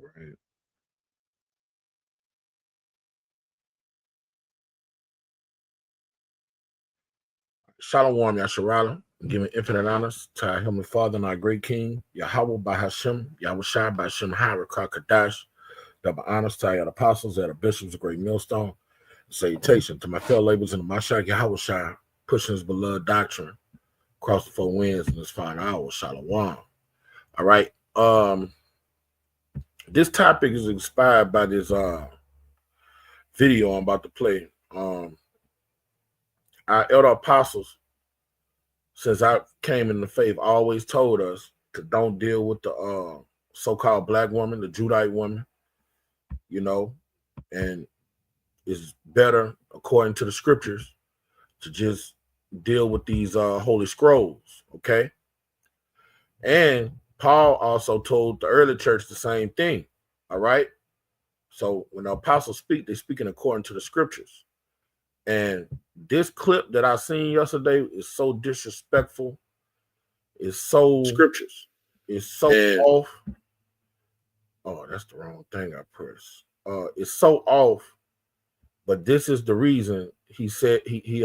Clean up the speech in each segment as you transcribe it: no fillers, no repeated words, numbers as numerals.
right. Shalom, Yasharala. Giving infinite honors to our Heavenly Father and our great King, Yahweh by Hashem, Yahweh Shai by Hashem, Harakah Kadash. Double honors to our apostles, that are bishops, of great millstone. Salutation to my fellow laborers in the Mashak Yahweh Shai, pushing his beloved doctrine across the four winds in this fine hour. Shalom. All right. This topic is inspired by this video I'm about to play. Our elder apostles, since I came in the faith, always told us to don't deal with the so-called black woman, the Judite woman, and it's better, according to the scriptures, to just deal with these holy scrolls, okay? And Paul also told the early church the same thing, all right? So when the apostles speak, they're speaking according to the scriptures. And this clip that I seen yesterday is so disrespectful. It's so scriptures. It's so off. Oh, that's the wrong thing I pressed. It's so off. But this is the reason he said he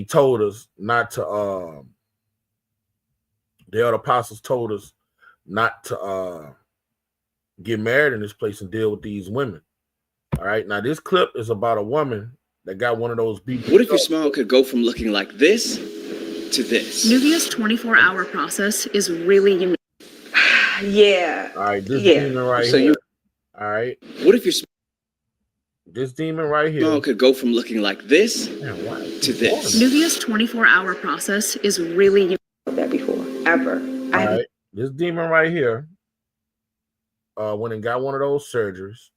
told us not to. The other apostles told us not to get married in this place and deal with these women. All right. Now this clip is about a woman that got one of those beat. What if your smile could go from looking like this to this? Nuvia's 24-hour process is really unique. Yeah. All right. This demon right So here. All right. What if your This demon right here smile could go from looking like this to this? Nuvia's 24-hour process is really unique. That before, ever. All right. This demon right here went and got one of those surgeries,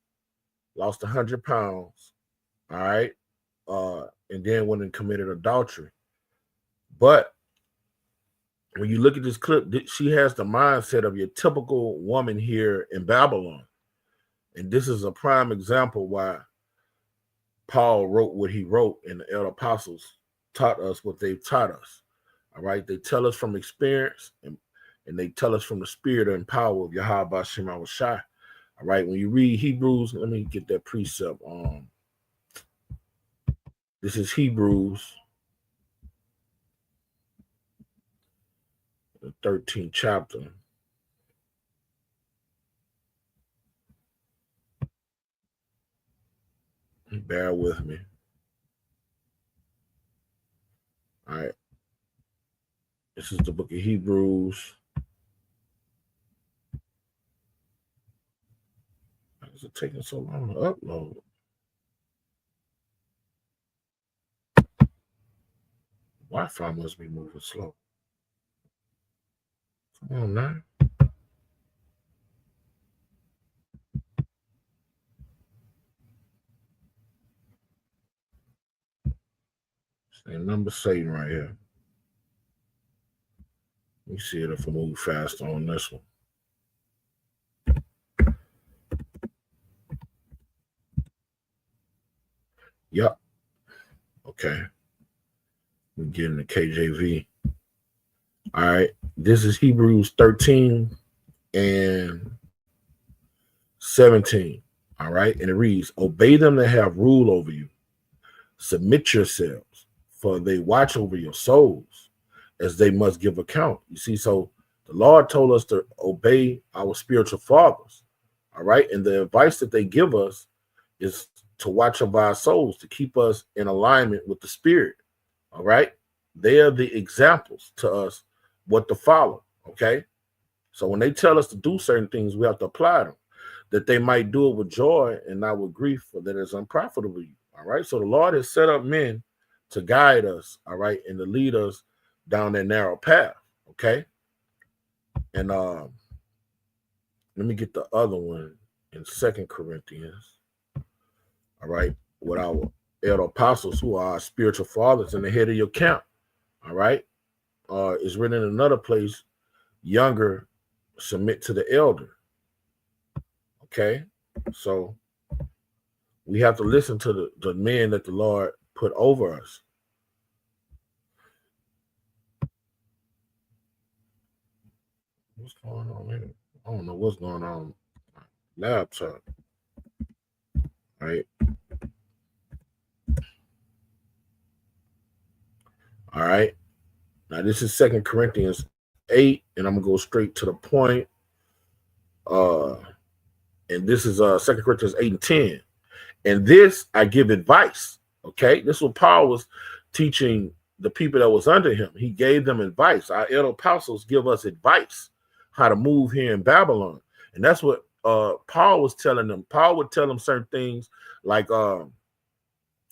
lost 100 pounds, all right, and then went and committed adultery. But when you look at this clip, she has the mindset of your typical woman here in Babylon. And this is a prime example why Paul wrote what he wrote, and the elder apostles taught us what they've taught us. All right, they tell us from experience, and they tell us from the spirit and power of Yahweh Shema Shai. All right, when you read Hebrews, let me get that precept. This is Hebrews, the 13th chapter. Bear with me. All right. This is the book of Hebrews. Why is it taking so long to upload? Wi-Fi must be moving slow. Come on now. Same number Satan right here. Let me see if I move faster on this one. Yep. Okay. We're getting the KJV. All right. This is Hebrews 13 and 17. All right. And it reads, obey them that have rule over you. Submit yourselves, for they watch over your souls, as they must give account. You see, so the Lord told us to obey our spiritual fathers. All right. And the advice that they give us is to watch over our souls, to keep us in alignment with the spirit. All right. They are the examples to us what to follow. Okay. So when they tell us to do certain things, we have to apply them, that they might do it with joy and not with grief, for that is unprofitable. All right. So the Lord has set up men to guide us. All right. And to lead us down that narrow path. Okay. And let me get the other one in 2 Corinthians. All right. With our elder apostles, who are our spiritual fathers and the head of your camp. All right. It's written in another place, younger submit to the elder. Okay. So we have to listen to the men that the Lord put over us. What's going on here? I don't know what's going on with my laptop. All right. All right. Now this is 2 Corinthians 8, and I'm gonna go straight to the point. And this is 2 Corinthians 8 and 10. And this I give advice. Okay, this is what Paul was teaching the people that was under him. He gave them advice. Our elder apostles give us advice how to move here in Babylon, and that's what Paul was telling them. Paul would tell them certain things like, "I'm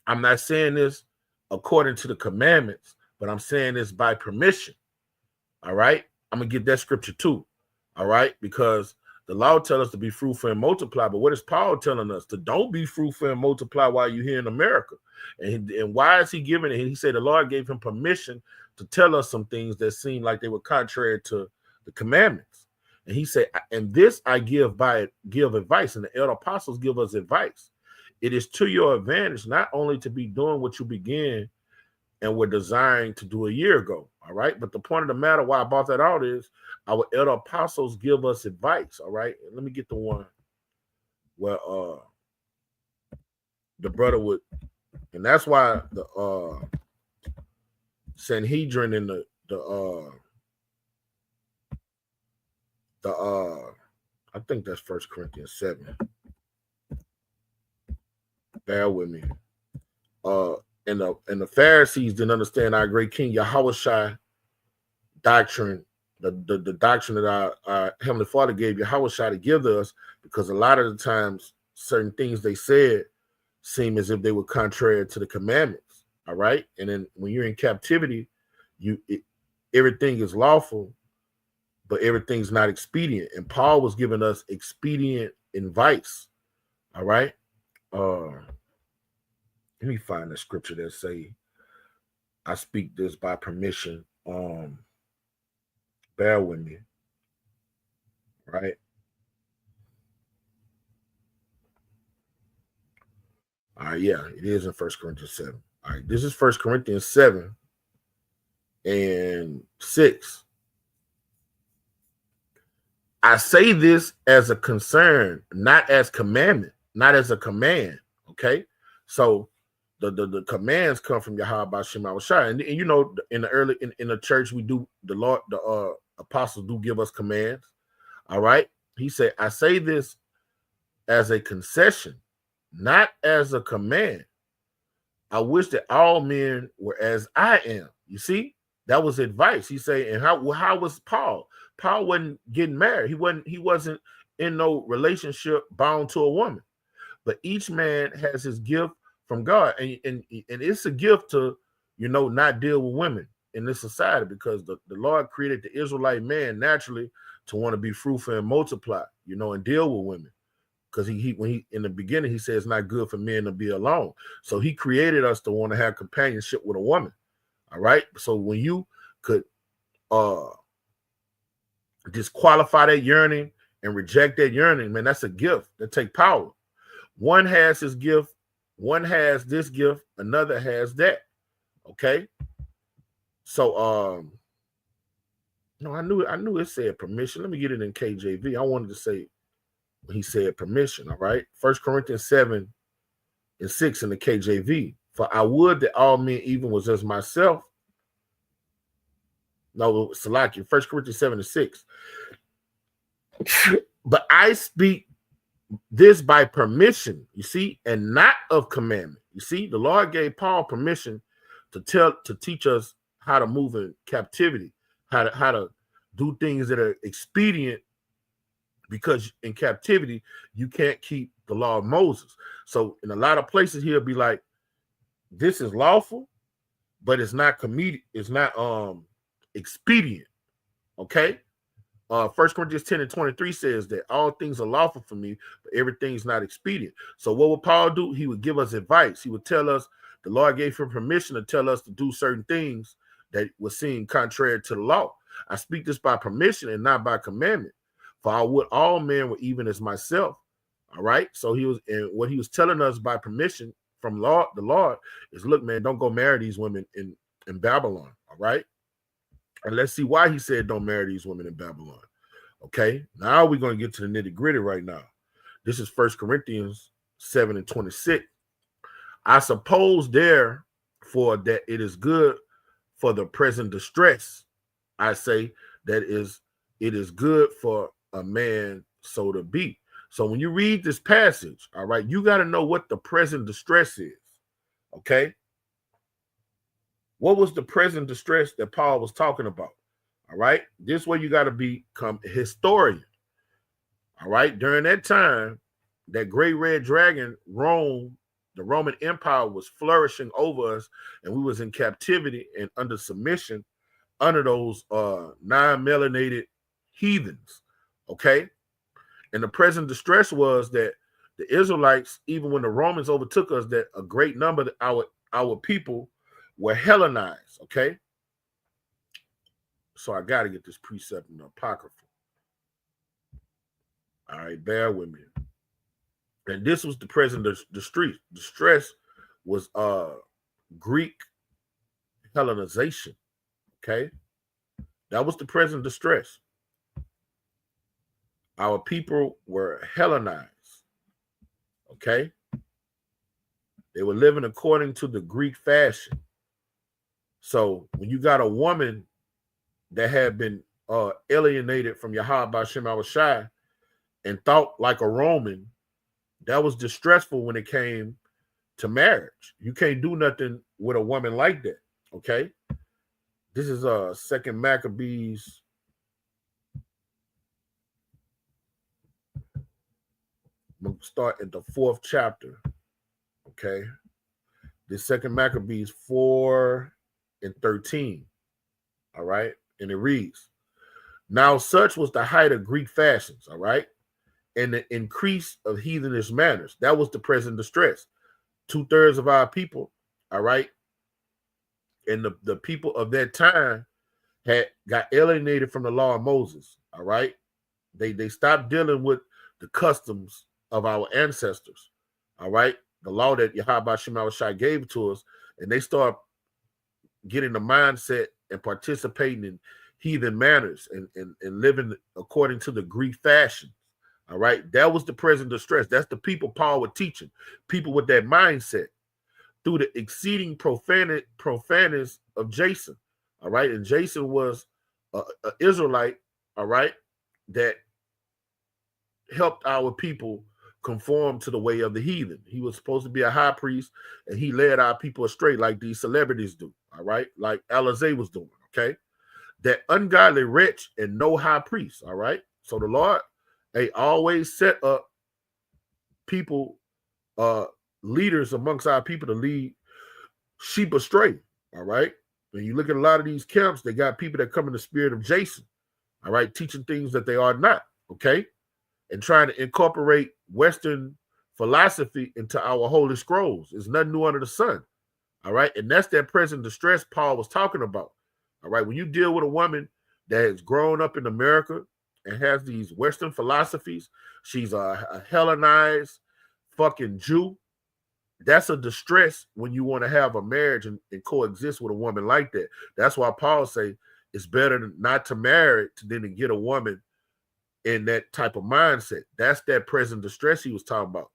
not saying this according to the commandments, but I'm saying this by permission." All right, I'm gonna get that scripture too. All right, because the law tells us to be fruitful and multiply, but what is Paul telling us? To don't be fruitful and multiply while you're here in America. And why is he giving it? He said the Lord gave him permission to tell us some things that seemed like they were contrary to the commandments. And he said, and this I give advice, and the elder apostles give us advice. It is to your advantage not only to be doing what you began and were desiring to do a year ago. All right. But the point of the matter, why I brought that out, is our elder apostles give us advice. All right. And let me get the one where the brother would, and that's why the Sanhedrin and the I think that's 1 Corinthians 7. Bear with me. And the Pharisees didn't understand our great King Yahushua doctrine, the doctrine that our Heavenly Father gave Yahushua to give to us, because a lot of the times certain things they said seem as if they were contrary to the commandments. All right. And then when you're in captivity, everything is lawful, but everything's not expedient. And Paul was giving us expedient advice. All right. Let me find the scripture that say, I speak this by permission. Bear with me. Right. All right, yeah, it is in 1 Corinthians 7. All right, this is 1 Corinthians 7 and 6. I say this as a concern, not as commandment, not as a command. Okay, so the commands come from Yahweh B'Shem Yahushua, and you know, in the church we do, the apostles do give us commands. All right, he said, I say this as a concession, not as a command. I wish that all men were as I am. You see, that was advice. He said, and how was Paul? Paul wasn't getting married. He wasn't in no relationship bound to a woman. But each man has his gift from God, and it's a gift to, you know, not deal with women in this society, because the Lord created the Israelite man naturally to want to be fruitful and multiply, you know, and deal with women. Because when he in the beginning, he said it's not good for men to be alone. So he created us to want to have companionship with a woman. All right. So when you could disqualify that yearning and reject that yearning, man, that's a gift that take power. One has his gift, one has this gift, another has that. Okay. So no, I knew it said permission. Let me get it in KJV. I wanted to say when he said permission. All right. 1 Corinthians 7 and 6 in the KJV. For I would that all men even was as myself. No, Salaki, 1 Corinthians 7 and 6. But I speak this by permission, you see, and not of commandment. You see, the Lord gave Paul permission to teach us how to move in captivity, how to do things that are expedient, because in captivity you can't keep the law of Moses. So in a lot of places he'll be like, this is lawful, but it's not it's not expedient. Okay. 1 Corinthians 10 and 23 says that all things are lawful for me, but everything's not expedient. So what would Paul do? He would give us advice. He would tell us, the Lord gave him permission to tell us to do certain things that were seen contrary to the law. I speak this by permission and not by commandment. For I would all men were even as myself. All right. So what he was telling us by permission from the Lord is, look, man, don't go marry these women in Babylon. All right. And let's see why he said don't marry these women in Babylon. Okay, now we're going to get to the nitty gritty right now. This is 1 Corinthians 7:26. I suppose therefore that it is good for the present distress. I say that it is good for a man so to be. So when you read this passage, all right, you got to know what the present distress is. Okay. What was the present distress that Paul was talking about? All right. This way you got to become a historian. All right. During that time, that great red dragon, Rome, the Roman Empire was flourishing over us, and we was in captivity and under submission under those non-melanated heathens. Okay. And the present distress was that the Israelites, even when the Romans overtook us, that a great number of our people were Hellenized. Okay. So I got to get this precept in the Apocrypha. All right, bear with me. And this was the present distress was Greek Hellenization. Okay. That was the present distress. Our people were Hellenized. Okay. They were living according to the Greek fashion. So when you got a woman that had been alienated from Yahweh B'Shem Awashai and thought like a Roman, that was distressful when it came to marriage. You can't do nothing with a woman like that. Okay. This is 2 Maccabees. I'm going to start at the 4th chapter. Okay. This 2 Maccabees 4:13. All right. And it reads, now such was the height of Greek fashions. All right. And the increase of heathenish manners. That was the present distress. 2/3 of our people. All right. And the people of that time got alienated from the law of Moses. All right. They stopped dealing with the customs of our ancestors. All right. The law that Yahweh Shema Shai gave to us. And they start getting the mindset and participating in heathen manners and living according to the Greek fashion. All right. That was the present distress. That's the people Paul was teaching. People with that mindset. Through the exceeding profaneness of Jason, all right, and Jason was an Israelite, all right, that helped our people conform to the way of the heathen. He was supposed to be a high priest, and he led our people astray like these celebrities do, all right, like Alizé was doing, okay, that ungodly wretch and no high priest, all right. So the Lord, always set up people, leaders amongst our people to lead sheep astray. All right. When you look at a lot of these camps, they got people that come in the spirit of Jason. All right. Teaching things that they are not. Okay. And trying to incorporate Western philosophy into our holy scrolls. There's nothing new under the sun. All right. And that's that present distress Paul was talking about. All right. When you deal with a woman that has grown up in America and has these Western philosophies, she's a Hellenized fucking Jew. That's a distress when you want to have a marriage and coexist with a woman like that. That's why Paul say it's better not to marry than to get a woman in that type of mindset. That's that present distress he was talking about.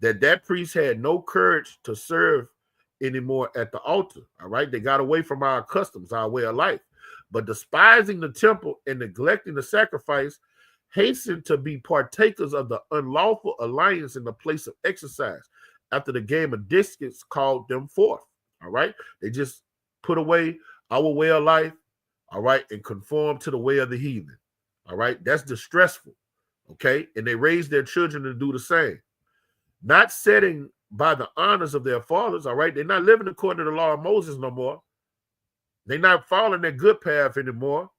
That priest had no courage to serve anymore at the altar. All right. They got away from our customs, our way of life. But despising the temple and neglecting the sacrifice, hastened to be partakers of the unlawful alliance in the place of exercise. After the game of discus called them forth. All right. They just put away our way of life. All right. And conform to the way of the heathen. All right. That's distressful. Okay. And they raised their children to do the same. Not setting by the honors of their fathers. All right. They're not living according to the law of Moses no more. They're not following their good path anymore.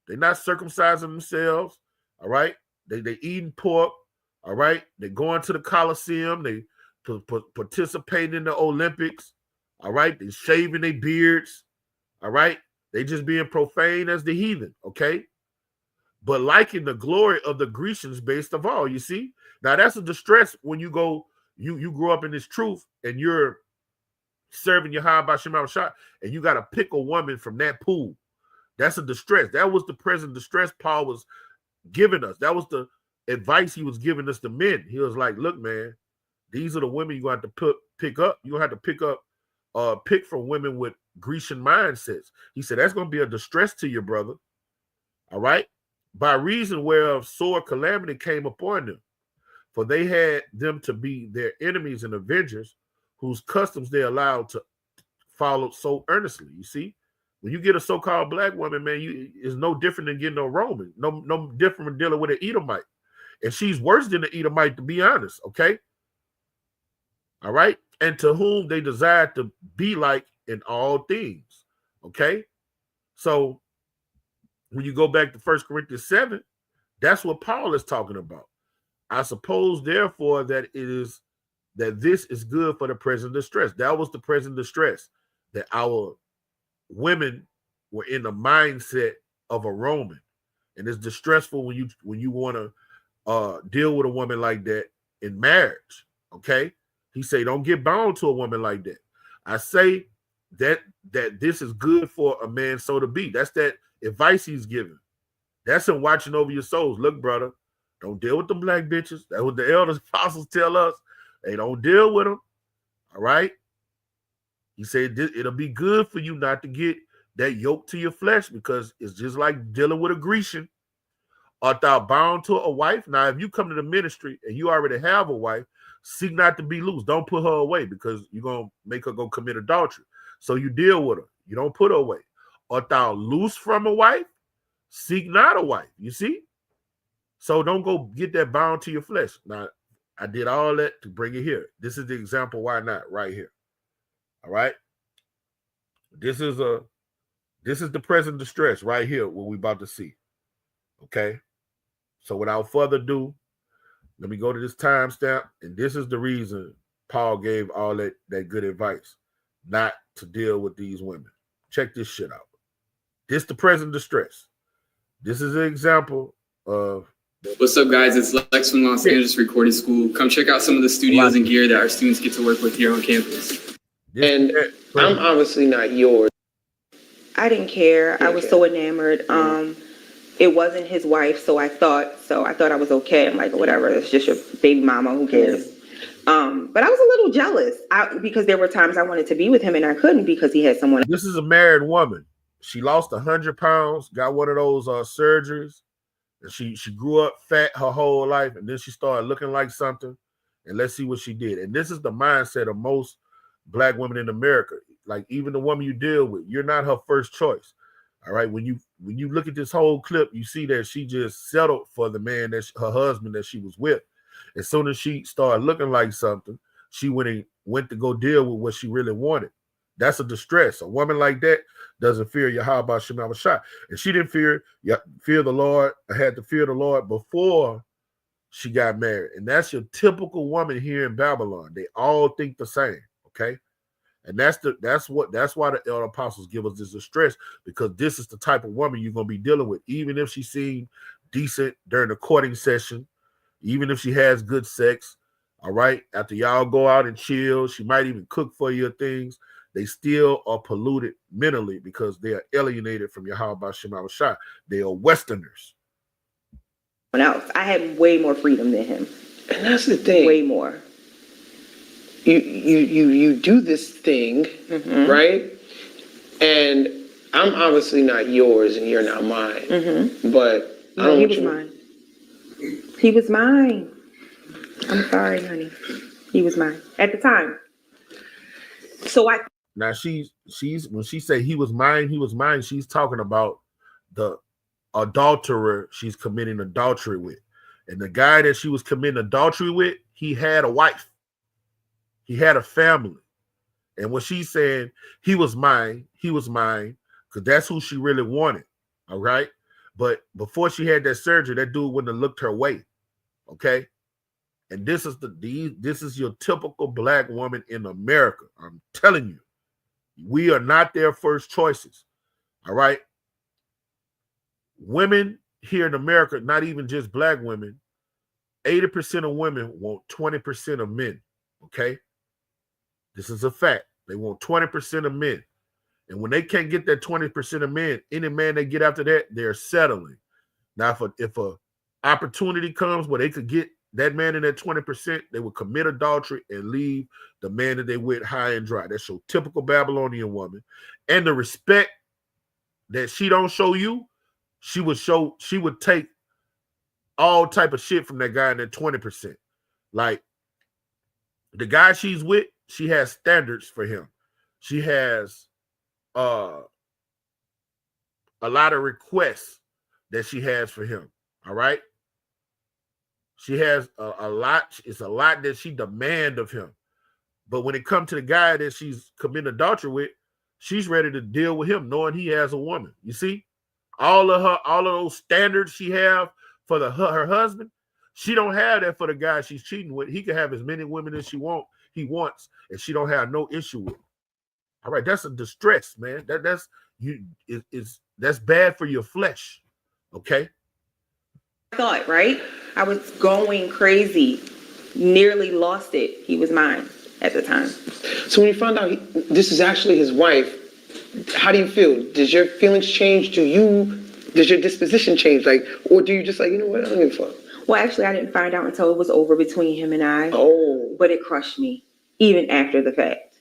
They're not circumcising themselves. All right. They eating pork. All right. They're going to the Coliseum. They participating in the Olympics. All right. They're shaving their beards. All right. They just being profane as the heathen. Okay. But liking the glory of the Grecians based of all. You see? Now that's a distress when you go, you grew up in this truth and you're serving Yahweh B'Shem Awashai and you got to pick a woman from that pool. That's a distress. That was the present distress Paul was giving us. That was the advice he was giving us, the men. He was like, look, man, these are the women you're going to have to pick up. You're going to have to pick from women with Grecian mindsets. He said, that's going to be a distress to your brother. All right? By reason whereof sore calamity came upon them. For they had them to be their enemies and avengers, whose customs they allowed to follow so earnestly. You see? When you get a so-called black woman, man, it's no different than getting a Roman. No different from dealing with an Edomite. And she's worse than the Edomite, to be honest, okay? All right? And to whom they desire to be like in all things, okay? So when you go back to 1 Corinthians 7, that's what Paul is talking about. I suppose, therefore, that this is good for the present distress. That was the present distress, that our women were in the mindset of a Roman. And it's distressful when you want to deal with a woman like that in marriage, okay? He say, don't get bound to a woman like that. I say that this is good for a man so to be. That's that advice he's giving. That's him watching over your souls. Look, brother, don't deal with them black bitches. That's what the elders apostles tell us. They don't deal with them. All right? He said it'll be good for you not to get that yoke to your flesh, because it's just like dealing with a Grecian. Art thou bound to a wife? Now, if you come to the ministry and you already have a wife, seek not to be loose. Don't put her away, because you're going to make her go commit adultery. So you deal with her. You don't put her away. Art thou loose from a wife? Seek not a wife. You see? So don't go get that bound to your flesh. Now, I did all that to bring it here. This is the example why not right here. All right? This is the present distress right here, what we're about to see. Okay? So without further ado, let me go to this timestamp, and this is the reason Paul gave all that good advice, not to deal with these women. Check this shit out. This the present distress. This is an example of... What's up, guys? It's Lex from Los Angeles Recording School. Come check out some of the studios and gear that our students get to work with here on campus. And I'm obviously not yours. I didn't care. I was so enamored. It wasn't his wife, so I thought I was okay. I'm like, whatever, it's just your baby mama, who cares? But I was a little jealous because there were times I wanted to be with him and I couldn't because he had someone. This is a married woman. She lost 100 pounds, got one of those surgeries, and she grew up fat her whole life, and then she started looking like something, and let's see what she did. And this is the mindset of most black women in America. Like, even the woman you deal with, you're not her first choice. All right, when you look at this whole clip, you see that she just settled for the man her husband that she was with. As soon as she started looking like something, she went to go deal with what she really wanted. That's a distress. A woman like that doesn't fear Yahweh Shem Shah. And she didn't fear the Lord, had to fear the Lord before she got married. And that's your typical woman here in Babylon. They all think the same, okay? And that's why the elder apostles give us this distress, because this is the type of woman you're gonna be dealing with, even if she seemed decent during the courting session, even if she has good sex. All right, after y'all go out and chill, she might even cook for you things. They still are polluted mentally because they are alienated from Yahweh Shem Shah. They are Westerners. Else, I had way more freedom than him, And that's the thing. way more. You do this thing, right? And I'm obviously not yours and you're not mine. But I don't He want was you. mine. He was mine. I'm sorry, honey. He was mine at the time. So Now she's when she say he was mine, she's talking about the adulterer she's committing adultery with. And the guy that she was committing adultery with, he had a wife. He had a family. And when she's saying he was mine, because that's who she really wanted. All right. But before she had that surgery, that dude wouldn't have looked her way. Okay. And this is your typical black woman in America. I'm telling you, we are not their first choices. All right. Women here in America, not even just black women, 80% of women want 20% of men. Okay. This is a fact. They want 20% of men. And when they can't get that 20% of men, any man they get after that, they're settling. Now, if a opportunity comes where they could get that man in that 20%, they would commit adultery and leave the man that they with high and dry. That's your typical Babylonian woman. And the respect that she don't show you, she would take all type of shit from that guy in that 20%. Like the guy she's with, she has standards for him. She has a lot of requests that she has for him. All right. She has a lot. It's a lot that she demand of him. But when it comes to the guy that she's committing adultery with, she's ready to deal with him, knowing he has a woman. You see, all of those standards she have for her husband, she don't have that for the guy she's cheating with. He can have as many women as he wants, and she don't have no issue with it. All right, that's a distress, man. That's bad for your flesh. Okay. Thought, right? I was going crazy, nearly lost it. He was mine at the time. So when you found out this is actually his wife, how do you feel? Does your feelings change? Does your disposition change? Like, or do you just like, you know what, I don't give a fuck? Well, actually, I didn't find out until it was over between him and I. Oh. But it crushed me, even after the fact.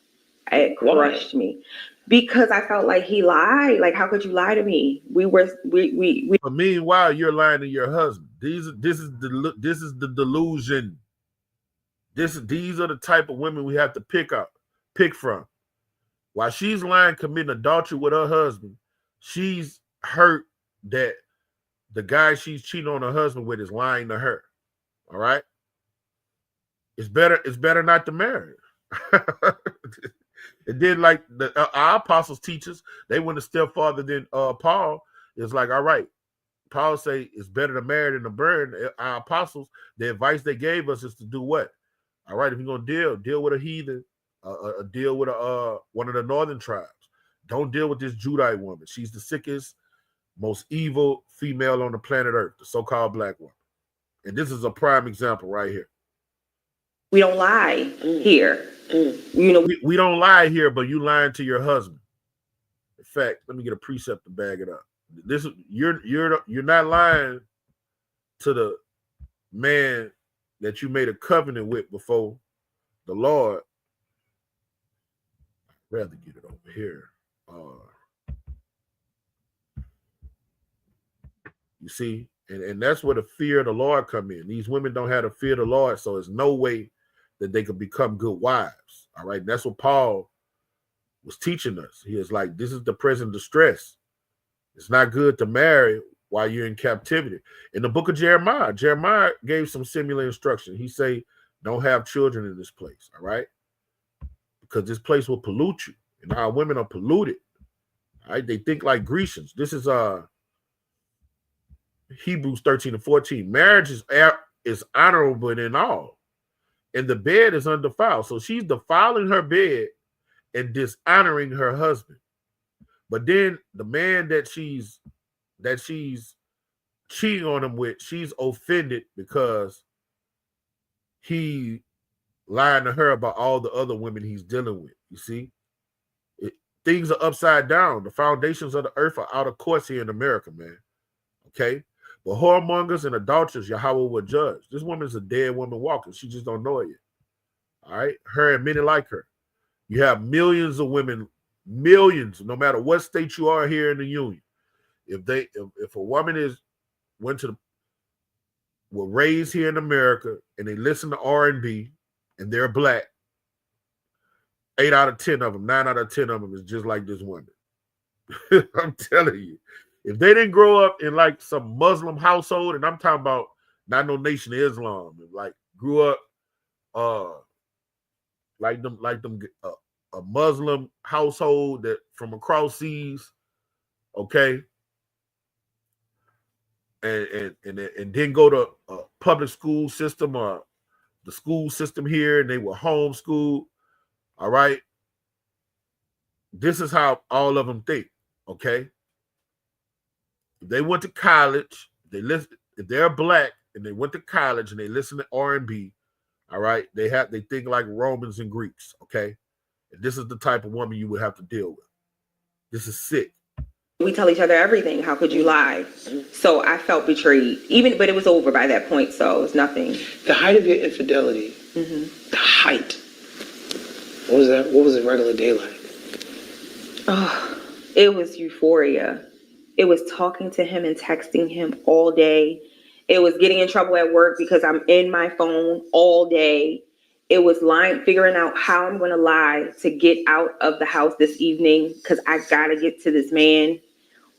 It crushed me. Because I felt like he lied. Like, how could you lie to me? We. But meanwhile, you're lying to your husband. This is the delusion. These are the type of women we have to pick from. While she's lying, committing adultery with her husband, she's hurt that the guy she's cheating on her husband with is lying to her. All right. It's better not to marry. It did like our apostles teachers, they went a step farther than Paul. It's like, all right, Paul say it's better to marry than to burn. Our apostles, the advice they gave us is to do what? All right, if you're gonna deal with a heathen, deal with one of the northern tribes. Don't deal with this Judite woman. She's the sickest, most evil female on the planet Earth, the so-called black woman. And this is a prime example right here. We don't lie here. You know, we don't lie here, but you lying to your husband. In fact, let me get a precept to bag it up. This you're not lying to the man that you made a covenant with before the Lord. I'd rather get it over here. You see, and that's where the fear of the Lord come in. These women don't have the fear of the Lord, so there's no way that they could become good wives. All right. That's what Paul was teaching us. He is like, this is the present distress. It's not good to marry while you're in captivity. In the book of Jeremiah gave some similar instruction. He say, don't have children in this place. All right. Because this place will pollute you. And our women are polluted. All right. They think like Grecians. This is Hebrews 13:14. Marriage is honorable in all. And the bed is undefiled. So she's defiling her bed and dishonoring her husband. But then the man that she's cheating on him with, she's offended because he lying to her about all the other women he's dealing with. You see? Things are upside down. The foundations of the earth are out of course here in America, man. Okay? But whoremongers and adulterers, Yahweh will judge. This woman's a dead woman walking. She just don't know it yet. All right? Her and many like her. You have millions of women, millions, no matter what state you are here in the union. If a woman were raised here in America and they listen to R&B and they're black, 8 out of 10 of them, 9 out of 10 of them is just like this woman. I'm telling you. If they didn't grow up in like some Muslim household, and I'm talking about not no Nation of Islam, like grew up like them a Muslim household that from across seas, okay, and didn't go to a public school system or the school system here, and they were homeschooled. All right, this is how all of them think, okay. If they went to college, if they're black and they went to college and they listen to R&B, all right, they think like Romans and Greeks, okay? And this is the type of woman you would have to deal with. This is sick. we tell each other everything. How could you lie? So I felt betrayed, but it was over by that point, so it was nothing. The height of your infidelity, the height. What was that? What was a regular day like? Oh, it was euphoria. It was talking to him and texting him all day. It was getting in trouble at work because I'm in my phone all day. It was figuring out how I'm going to lie to get out of the house this evening because I got to get to this man.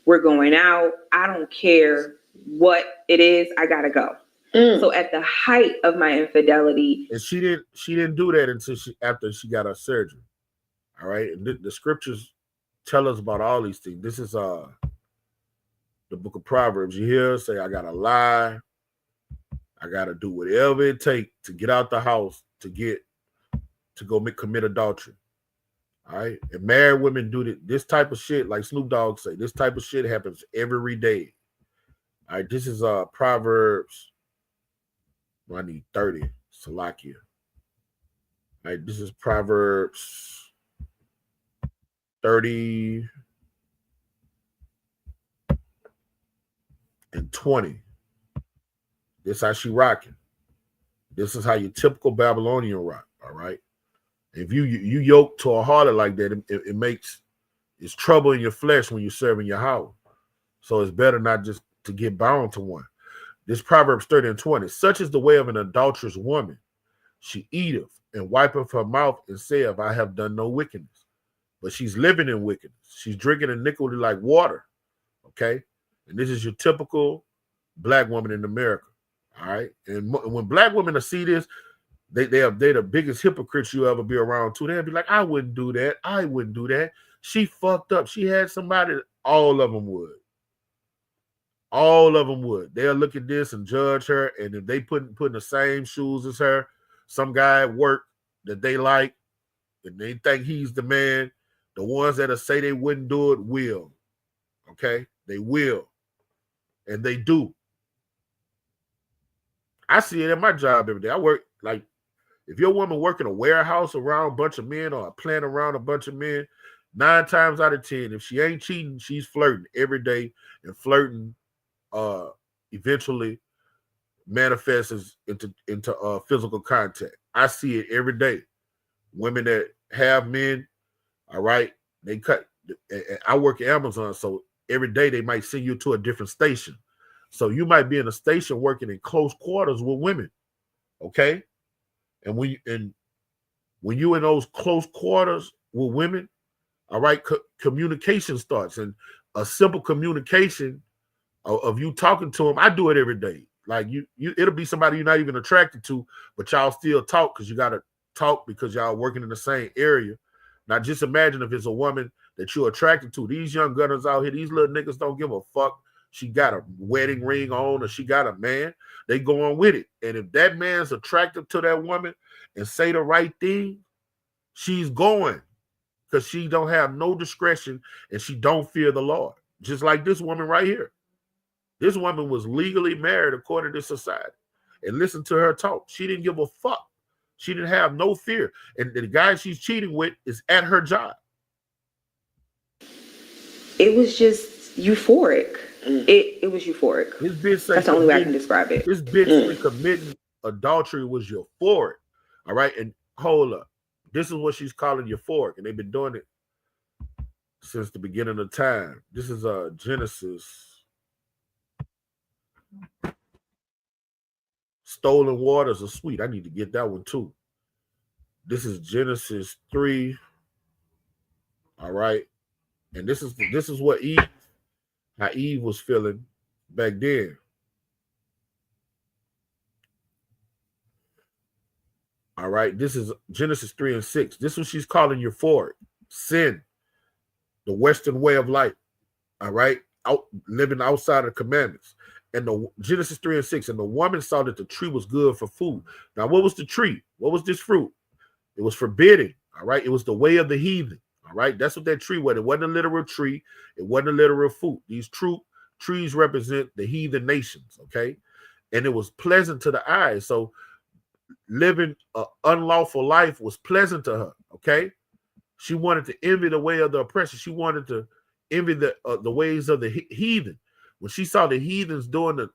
We're going out. I don't care what it is. I got to go. So at the height of my infidelity. And she didn't do that until after she got her surgery. All right. And the scriptures tell us about all these things. This is the book of Proverbs. You hear her say, I got to lie. I got to do whatever it takes to get out the house to go commit adultery. All right. And married women do this type of shit, like Snoop Dogg say, this type of shit happens every day. All right. This is Proverbs. I need 30. Salakia. All right. This is Proverbs 30 and 20. This how she rocking. This is how your typical Babylonian rock. All right. If you yoke to a harlot like that, it's trouble in your flesh when you're serving your house. So it's better not just to get bound to one. This Proverbs 30 and 20. Such is the way of an adulterous woman. She eateth and wipeth her mouth and saith, I have done no wickedness. But she's living in wickedness. She's drinking iniquity like water. Okay. And this is your typical black woman in America. All right. And when black women see this, they're the biggest hypocrites you ever be around too. They'll be like, I wouldn't do that. I wouldn't do that. She fucked up. She had somebody. All of them would. All of them would. They'll look at this and judge her. And if they put in the same shoes as her, some guy at work that they like, and they think he's the man, the ones that'll say they wouldn't do it will. Okay? They will. And they do. I see it at my job every day. I work like, if your woman working a warehouse around a bunch of men or a plant around a bunch of men, 9 times out of 10, if she ain't cheating, she's flirting every day, and flirting eventually manifests into physical contact. I see it every day. Women that have men, all right, they cut. I work at Amazon, so every day they might send you to a different station. So you might be in a station working in close quarters with women, okay? And when you in those close quarters with women, all right, communication starts, and a simple communication of you talking to them. I do it every day. Like it'll be somebody you're not even attracted to, but y'all still talk because you gotta talk because y'all working in the same area. Now just imagine if it's a woman that you're attracted to. These young gunners out here, these little niggas don't give a fuck. She got a wedding ring on or she got a man, they go on with it. And if that man's attractive to that woman and say the right thing, she's going because she don't have no discretion and she don't fear the Lord. Just like this woman right here. This woman was legally married according to society. And listen to her talk. She didn't give a fuck. She didn't have no fear. And the guy she's cheating with is at her job. It was just euphoric. It was euphoric. This bitch That's the only way I can describe it. This bitch committing adultery was euphoric. All right. And hold up. This is what she's calling euphoric. And they've been doing it since the beginning of time. This is Genesis. Stolen waters are sweet. I need to get that one too. This is Genesis 3. All right. And this is what how Eve was feeling back then. All right. This is Genesis 3 and 6. This is what she's calling euphoric. Sin. The Western way of life. All right. Living outside of the commandments. And the Genesis 3 and 6. And the woman saw that the tree was good for food. Now, what was the tree? What was this fruit? It was forbidden. All right. It was the way of the heathen. All right. That's what that tree was. It wasn't a literal tree. It wasn't a literal fruit. These trees represent the heathen nations. Okay. And it was pleasant to the eyes. So living an unlawful life was pleasant to her. Okay. She wanted to envy the way of the oppressor. She wanted to envied the ways of the heathen. When she saw the heathens doing the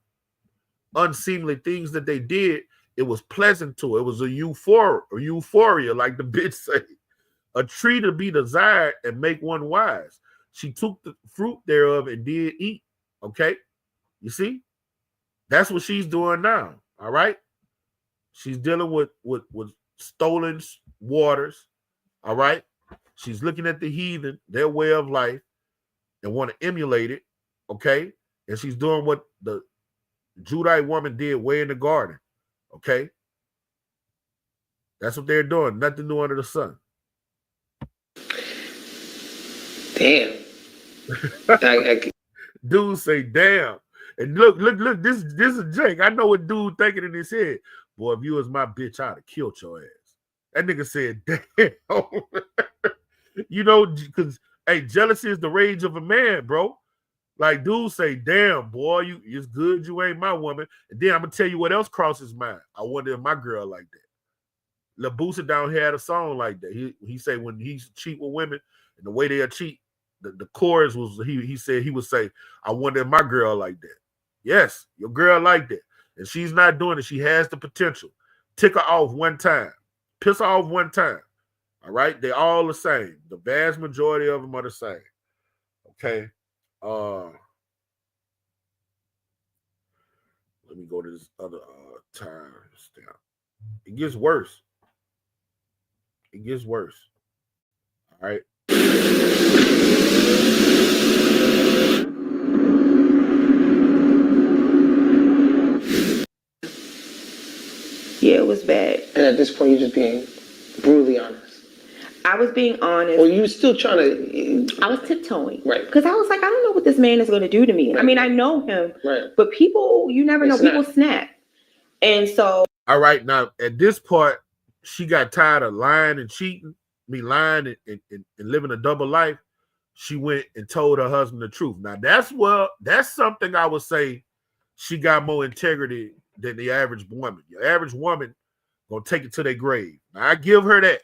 unseemly things that they did, it was pleasant to her. It was a euphoria, like the bitch say. A tree to be desired and make one wise. She took the fruit thereof and did eat. Okay? You see? That's what she's doing now. All right? She's dealing with stolen waters. All right? She's looking at the heathen, their way of life, and want to emulate it. Okay? And she's doing what the Judite woman did way in the garden. Okay? That's what they're doing. Nothing new under the sun. Damn. Dude say, damn. And look, this is Jake. I know what dude thinking in his head. Boy, if you was my bitch, I'd have killed your ass. That nigga said, damn. You know, because, hey, jealousy is the rage of a man, bro. Like, dude say, damn, boy, it's good you ain't my woman. And then I'm going to tell you what else crosses mine. I wonder if my girl like that. Lil Boosie down here had a song like that. He say when he's cheat with women and the way they'll cheat, the chorus was, he said he would say, I wonder if my girl like that. Yes, your girl like that. And she's not doing it. She has the potential. Tick her off one time. Piss her off one time. All right? They're all the same. The vast majority of them are the same. Okay? Let me go to this other time stamp. It gets worse. It gets worse. All right? Yeah, it was bad. And at this point, you're just being brutally honest. I was being honest. Well, you were still trying to. I was tiptoeing. Right. Because I was like, I don't know what this man is going to do to me. Right. I mean, I know him. Right. But people, you never know. People snap. And so. All right. Now, at this part, she got tired of lying and cheating, lying and living a double life. She went and told her husband the truth. Now, that's something I would say she got more integrity than the average woman. Your average woman gonna take it to their grave. Now, I give her that.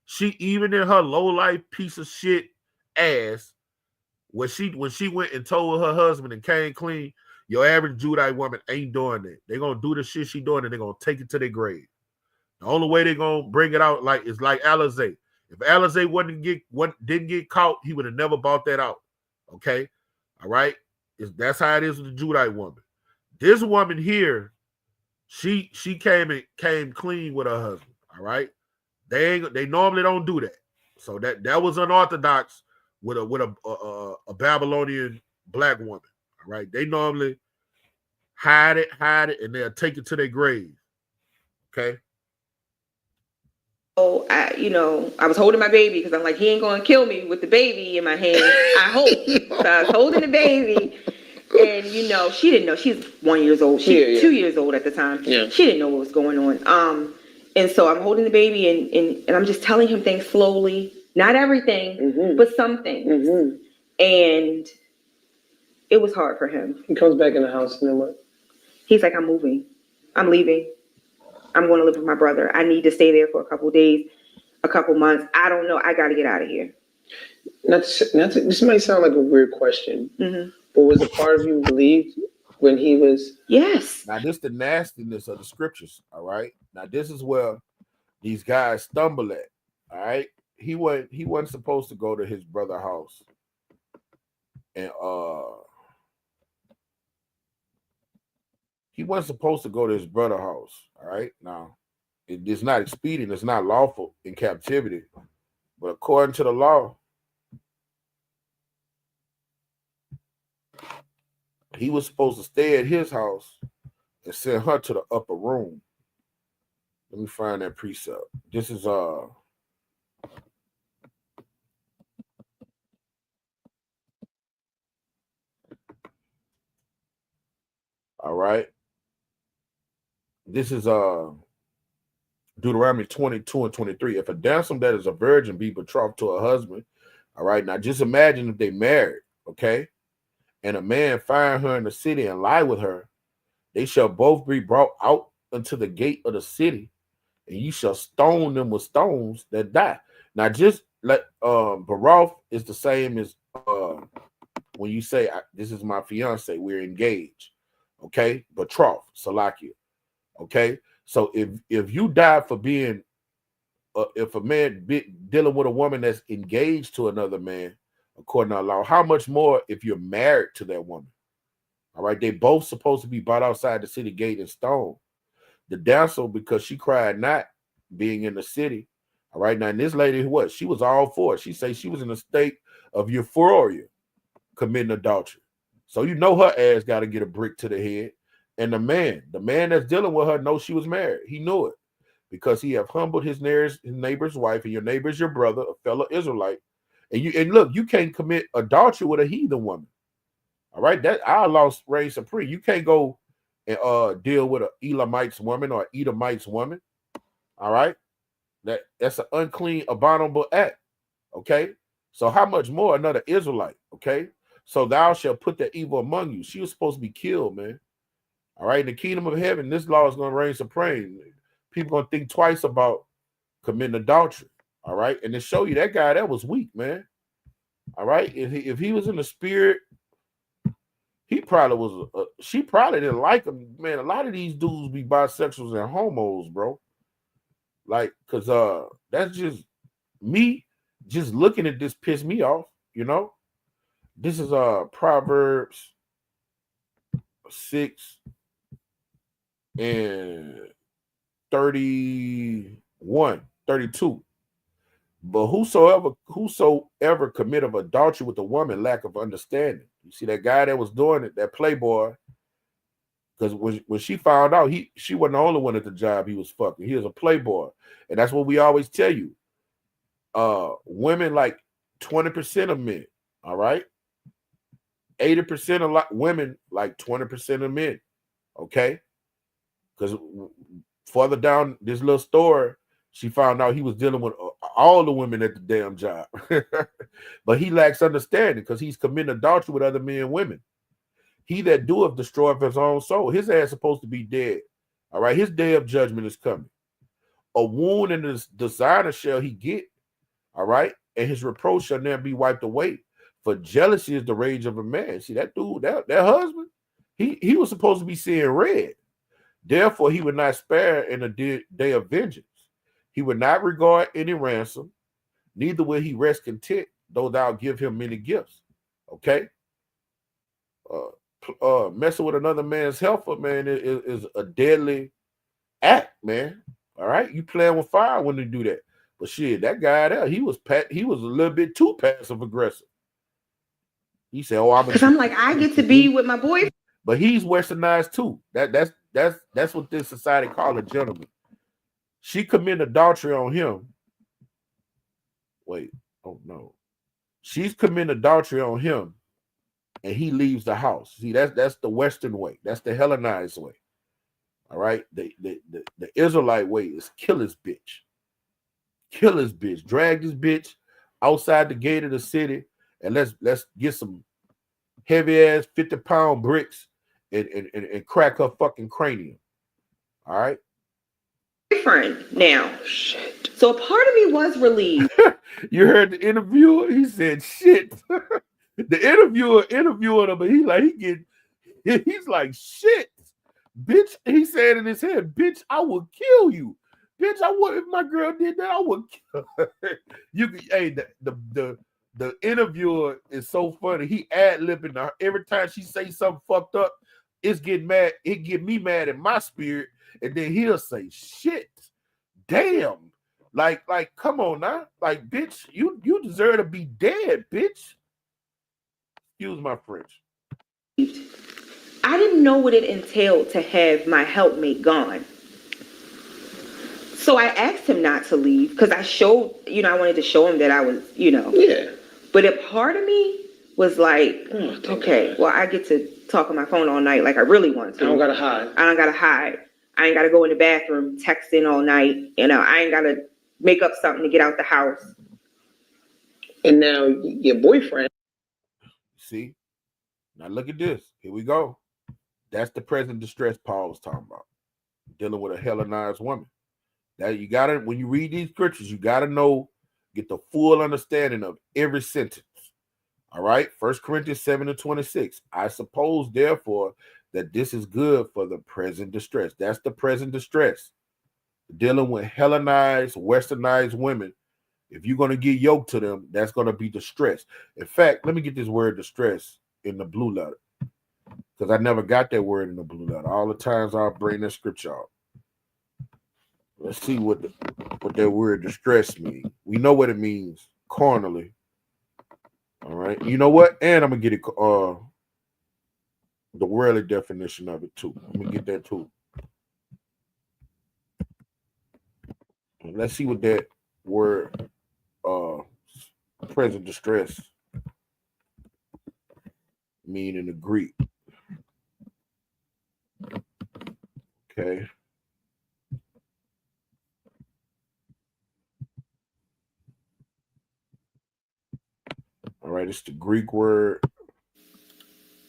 She, even in her low life piece of shit ass, when she went and told her husband and came clean, your average Judite woman ain't doing that. They're gonna do the shit she doing and they're gonna take it to their grave. The only way they're gonna bring it out is like Alizé. If Alizé didn't get caught, he would have never bought that out. Okay? All right? That's how it is with the Judite woman. This woman here, she came clean with her husband. All right? They normally don't do that. So that was unorthodox with a Babylonian black woman. All right? They normally hide it, and they'll take it to their grave. Okay? So I was holding my baby because I'm like, he ain't gonna kill me with the baby in my hand. I hope. So I was holding the baby, and she didn't know. She's 1 year old. She's 2 years old at the time. Yeah. She didn't know what was going on. And so I'm holding the baby, and I'm just telling him things slowly, not everything, but some things. Mm-hmm. And it was hard for him. He comes back in the house, and then what? He's like, I'm moving. I'm leaving. I'm going to live with my brother. I need to stay there for a couple days, a couple months. I don't know. I got to get out of here. This might sound like a weird question, but was a part of you relieved when he was? Yes. Now, this is the nastiness of the scriptures, all right? Now, this is where these guys stumble at, all right? He wasn't supposed to go to his brother's house. And he wasn't supposed to go to his brother's house, all right? Now, it's not expedient, it's not lawful in captivity, but according to the law, he was supposed to stay at his house and send her to the upper room. Let me find that precept. This is all right. This is Deuteronomy 22 and 23. If a damsel that is a virgin be betrothed to a husband, all right, now just imagine if they married, okay, and a man find her in the city and lie with her, they shall both be brought out unto the gate of the city, and you shall stone them with stones that die. Now, just like Baruch is the same as when you say this is my fiance, we're engaged, okay, betrothed, Salakia, okay. So if you die for being, if a man dealing with a woman that's engaged to another man, according to law, how much more if you're married to that woman? All right, they both supposed to be brought outside the city gate and stoned. The damsel, because she cried not being in the city. All right, now and this lady, what? She was all for it. She say she was in a state of euphoria, committing adultery. So you know her ass got to get a brick to the head. And the man that's dealing with her knows she was married. He knew it because he have humbled his neighbor's wife, and your neighbor's your brother, a fellow Israelite. And look, you can't commit adultery with a heathen woman. All right, that our law reigns supreme. You can't go and deal with an Elamite's woman or Edomite's woman. All right, that's an unclean, abominable act. Okay, so how much more another Israelite? Okay, so thou shalt put the evil among you. She was supposed to be killed, man. All right, in the kingdom of heaven, this law is going to reign supreme. People going to think twice about committing adultery. All right, and to show you that guy, that was weak, man. All right, if he was in the spirit, he probably was. She probably didn't like him, man. A lot of these dudes be bisexuals and homos, bro. Like, cause that's just me. Just looking at this pissed me off. You know, this is Proverbs 6 and 31, 32. But whosoever committeth adultery with a woman, lack of understanding. You see that guy that was doing it, that playboy, because when she found out, she wasn't the only one at the job he was fucking. He was a playboy. And that's what we always tell you. Women like 20% of men, all right? 80% of women like 20% of men, okay? Because further down this little story, she found out he was dealing with all the women at the damn job. But he lacks understanding because he's committing adultery with other men and women. He that doeth destroyeth his own soul. His ass is supposed to be dead. All right, his day of judgment is coming. A wound in his dishonor shall he get. All right, and his reproach shall never be wiped away. For jealousy is the rage of a man. See that dude, that husband, he was supposed to be seeing red. Therefore, he would not spare in a day of vengeance. He would not regard any ransom, neither will he rest content, though thou give him many gifts. Okay? Messing with another man's helper, man, is a deadly act, man. All right? You playing with fire when you do that. But shit, that guy there, he was a little bit too passive aggressive. He said, "Oh, because I'm like, I get to be with my boyfriend." But he's westernized too. That's what this society call a gentleman. She committed adultery on him. Wait, oh no. She's committing adultery on him, and he leaves the house. See, that's the Western way. That's the Hellenized way. All right. The Israelite way is kill his bitch. Kill his bitch. Drag this bitch outside the gate of the city, and let's get some heavy ass 50-pound bricks and crack her fucking cranium. All right. Boyfriend now. Shit. So a part of me was relieved. You heard the interviewer? He said shit. The interviewer interviewing him, but he's like shit. Bitch, he said in his head, bitch, I would kill you. Bitch, I would, if my girl did that, I would kill her. The interviewer is so funny. He ad-libbing her. Every time she say something fucked up, it's getting mad. It get me mad in my spirit. And then he'll say, shit, damn. Like, come on now. Like, bitch, you deserve to be dead, bitch. Excuse my French. I didn't know what it entailed to have my helpmate gone. So I asked him not to leave because I wanted to show him that I was, Yeah. But a part of me was like, okay, well, I get to talk on my phone all night like I really want to. I don't gotta hide. I ain't gotta go in the bathroom texting all night. I ain't gotta make up something to get out the house. And now your boyfriend. See? Now look at this. Here we go. That's the present distress Paul was talking about. Dealing with a Hellenized woman. That you gotta, when you read these scriptures, you gotta know, get the full understanding of every sentence. All right. 1 Corinthians 7:26. I suppose, therefore, that this is good for the present distress. That's the present distress. Dealing with Hellenized, westernized women. If you're going to get yoked to them, that's going to be distress. In fact, let me get this word distress in the blue letter, because I never got that word in the blue letter. All the times I'll bring that scripture out. Let's see what that word distress means. We know what it means carnally. All right. You know what? And I'm going to get it the worldly definition of it too. Let me get that too. Let's see what that word present distress mean in the Greek. Okay. All right, it's the Greek word.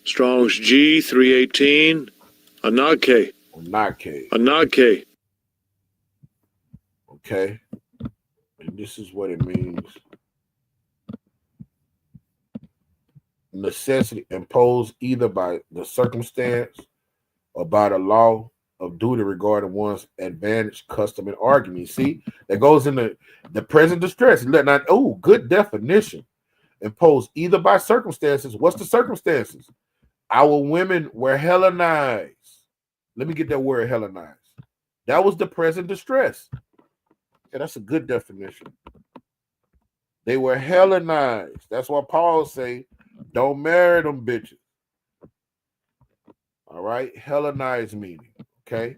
Strong's G 318. Anake. Anake. Anake. Okay. And this is what it means. Necessity imposed either by the circumstance or by the law of duty regarding one's advantage, custom, and argument. See, that goes into the present distress. Good definition. Imposed either by circumstances. What's the circumstances? Our women were Hellenized. Let me get that word Hellenized. That was the present distress. Yeah, that's a good definition. They were Hellenized. That's why Paul say, don't marry them bitches. All right, Hellenized meaning. Okay.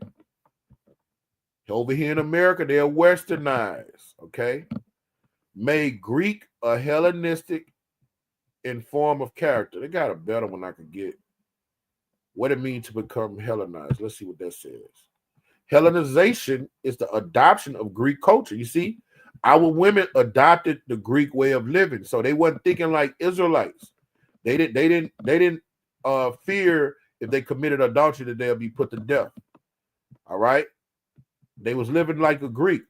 Over here in America, they're westernized. Okay. Made Greek a Hellenistic in form of character. They got a better one I could get. What it means to become Hellenized. Let's see what that says. Hellenization is the adoption of Greek culture. You see, our women adopted the Greek way of living, so they wasn't thinking like Israelites. They didn't fear if they committed adultery that they'll be put to death. All right. They was living like a Greek,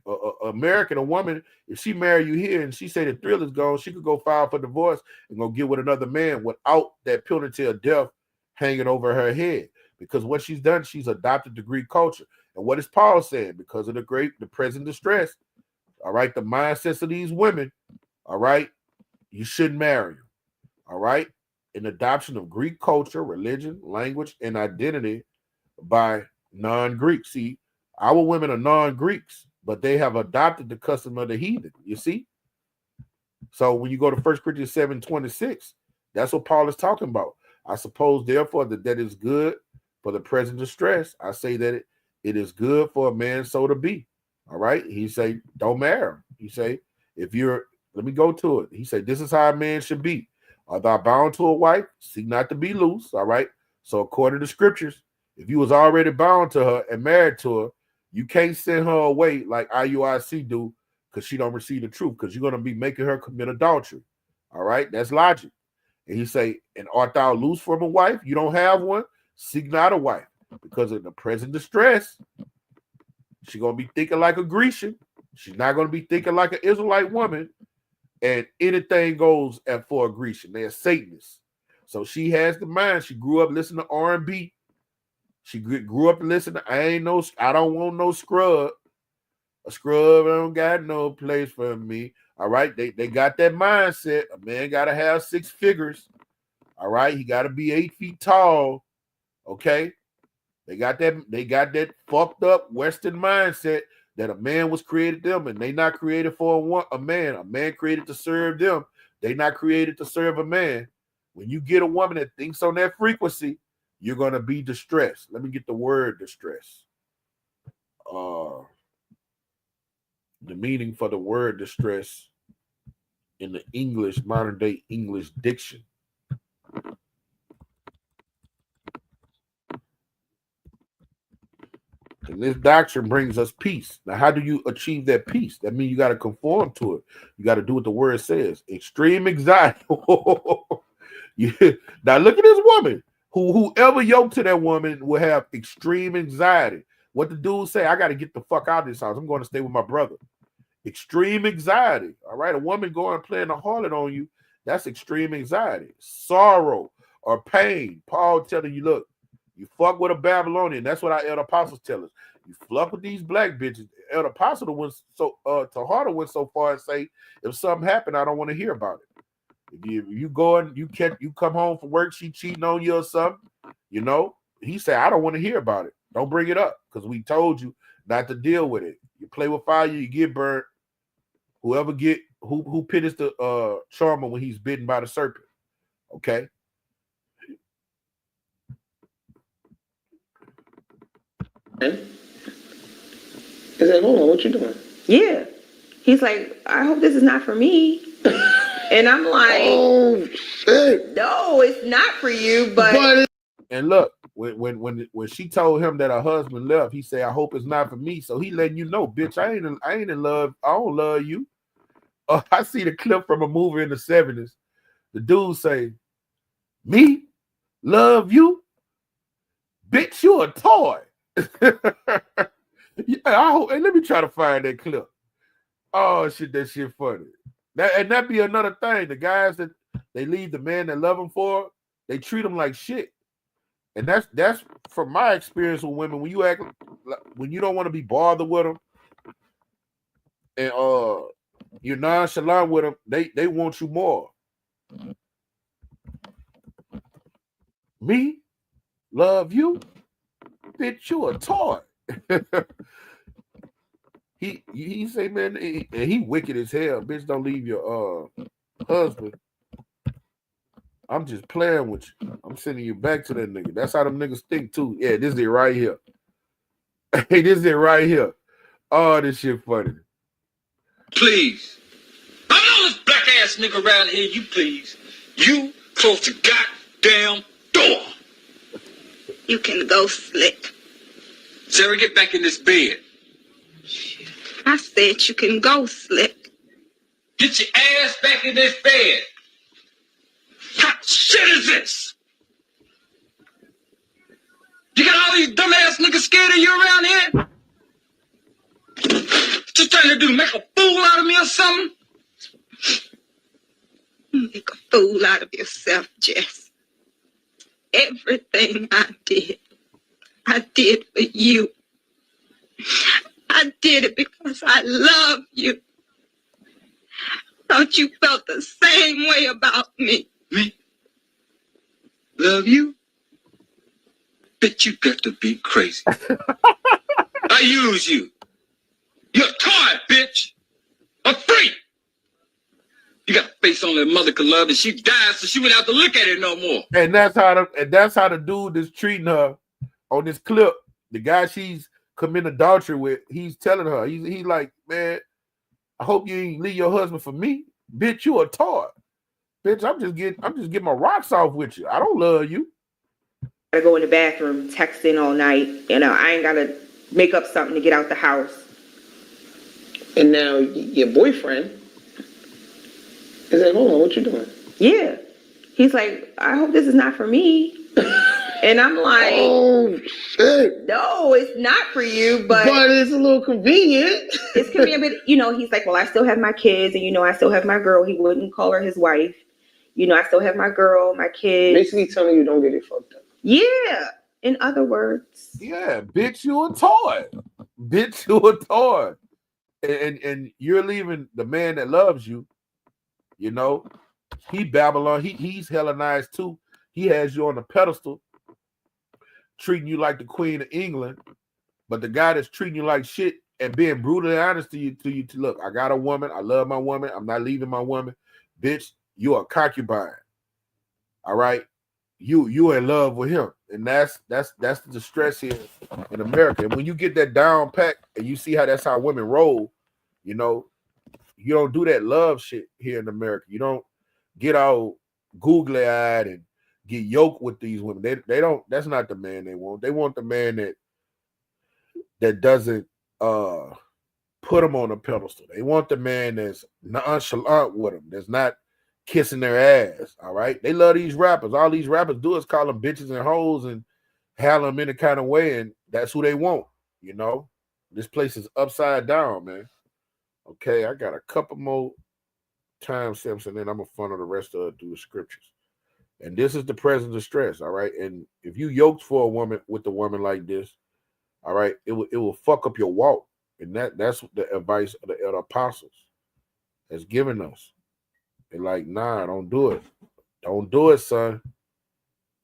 American. A woman, if she marry you here and she say the thrill is gone, she could go file for divorce and go get with another man without that penalty of death hanging over her head. Because what she's done, she's adopted the Greek culture. And what is Paul saying? Because of the present distress, all right, the mindsets of these women, all right, you shouldn't marry them. All right, an adoption of Greek culture, religion, language, and identity by non-Greeks. See, our women are non-Greeks, but they have adopted the custom of the heathen, you see? So when you go to 1 Corinthians 7:26, that's what Paul is talking about. I suppose, therefore, that is good for the present distress. I say that it is good for a man so to be. All right? He say, don't marry him. He say, let me go to it. He said, this is how a man should be. Art thou bound to a wife? Seek not to be loose. All right? So according to scriptures, if you was already bound to her and married to her, you can't send her away like IUIC do because she don't receive the truth, because you're going to be making her commit adultery. All right? That's logic. And he say, and art thou loose from a wife? You don't have one? Seek not a wife. Because of the present distress, she's going to be thinking like a Grecian. She's not going to be thinking like an Israelite woman. And anything goes for a Grecian. They're Satanists. So she has the mind. She grew up listening to R&B. She grew up listening to, I don't want no scrub. A scrub don't got no place for me. All right. They got that mindset. A man got to have 6 figures. All right. He got to be 8 feet tall. Okay. They got that fucked up Western mindset that a man was created them, and they not created for a man. A man created to serve them. They not created to serve a man. When you get a woman that thinks on that frequency, you're going to be distressed. Let me get the word distress. The meaning for the word distress in the English, modern day English diction. And this doctrine brings us peace. Now, how do you achieve that peace? That means you got to conform to it. You got to do what the word says. Extreme anxiety. Now, look at this woman. Whoever yoked to that woman will have extreme anxiety. What the dude say? I got to get the fuck out of this house. I'm going to stay with my brother. Extreme anxiety. All right. A woman going and playing a harlot on you That's extreme anxiety, sorrow, or pain. Paul telling you, look, you fuck with a Babylonian. That's what our elder apostles tell us. You fuck with these black bitches. Elder apostle went so Tahada went so far and say, if something happened, I don't want to hear about it. If you go and you come home from work, she cheating on you or something, you know. He said, I don't want to hear about it. Don't bring it up because we told you not to deal with it. You play with fire, you get burnt. Whoever get who pities the charmer when he's bitten by the serpent. Okay. He's like, hold on, what you doing? Yeah. He's like, I hope this is not for me. And I'm like, Oh shit! no, it's not for you, but And look, when she told him that her husband left, he said, I hope it's not for me. So he letting you know, bitch, I ain't in love. I don't love you. I see the clip from a movie in the 70s. The dude say, me? Love you? Bitch, you a toy. Yeah, I hope, and let me try to find that clip. Oh shit, that shit funny. That be another thing. The guys that they leave the man that love them for, they treat them like shit. And that's from my experience with women. When you act, when you don't want to be bothered with them, and you're nonchalant with them, they want you more. Me, love you, bitch, you a toy. he say, man, he wicked as hell. Bitch, don't leave your husband. I'm just playing with you. I'm sending you back to that nigga. That's how them niggas think too. Yeah, this is it right here. Hey, this is it right here. Oh, this shit funny. Please. I'm the only black ass nigga around here, you please. You close the goddamn door. You can go slick. Sarah, get back in this bed. I said you can go slick. Get your ass back in this bed. What shit is this? You got all these dumbass niggas scared of you around here? What you trying to do, make a fool out of me or something? Make a fool out of yourself, Jess. Everything I did for you. I did it because I love you. Thought you felt the same way about me. Me? Love you? Bitch, you got to be crazy. I use you. You're a toy, bitch. A freak. You got a face on that mother could love, and she died, so she wouldn't have to look at it no more. And that's how the dude is treating her on this clip. The guy she's committing adultery with, he's telling her, he's like, man, I hope you ain't leave your husband for me. Bitch, you a toy. Bitch, I'm just getting my rocks off with you. I don't love you. I go in the bathroom texting all night. I ain't gotta make up something to get out the house. And now your boyfriend is like, hold on, what you doing? Yeah. He's like, I hope this is not for me. And I'm like, oh shit. No, it's not for you, but it's a little convenient. It's convenient, but he's like, well, I still have my kids, and I still have my girl. He wouldn't call her his wife. I still have my girl, my kids. Basically telling you don't get it fucked up. Yeah. In other words. Yeah, bitch, you a toy. Bitch, you a toy. And you're leaving the man that loves you, he Babylon, he's Hellenized too. He has you on a pedestal, treating you like the Queen of England, but the guy that's treating you like shit and being brutally honest to you, look, I got a woman, I love my woman, I'm not leaving my woman. Bitch, you're a concubine. All right? You in love with him. And that's the stress here in America. And when you get that down pack and you see how that's how women roll, you don't do that love shit here in America. You don't get all googly eyed and get yoked with these women. They don't. That's not the man they want. They want the man that doesn't put them on a pedestal. They want the man that's nonchalant with them. That's not kissing their ass. All right. They love these rappers. All these rappers do is call them bitches and hoes and handle them any kind of way, and that's who they want. This place is upside down, man. Okay, I got a couple more time steps, and then I'm gonna funnel the rest of it through the scriptures. And this is the present distress, all right. And if you yoked for a woman with a woman like this, all right, it will fuck up your walk. And that's the advice of the apostles has given us. They're like, nah, don't do it. Don't do it, son.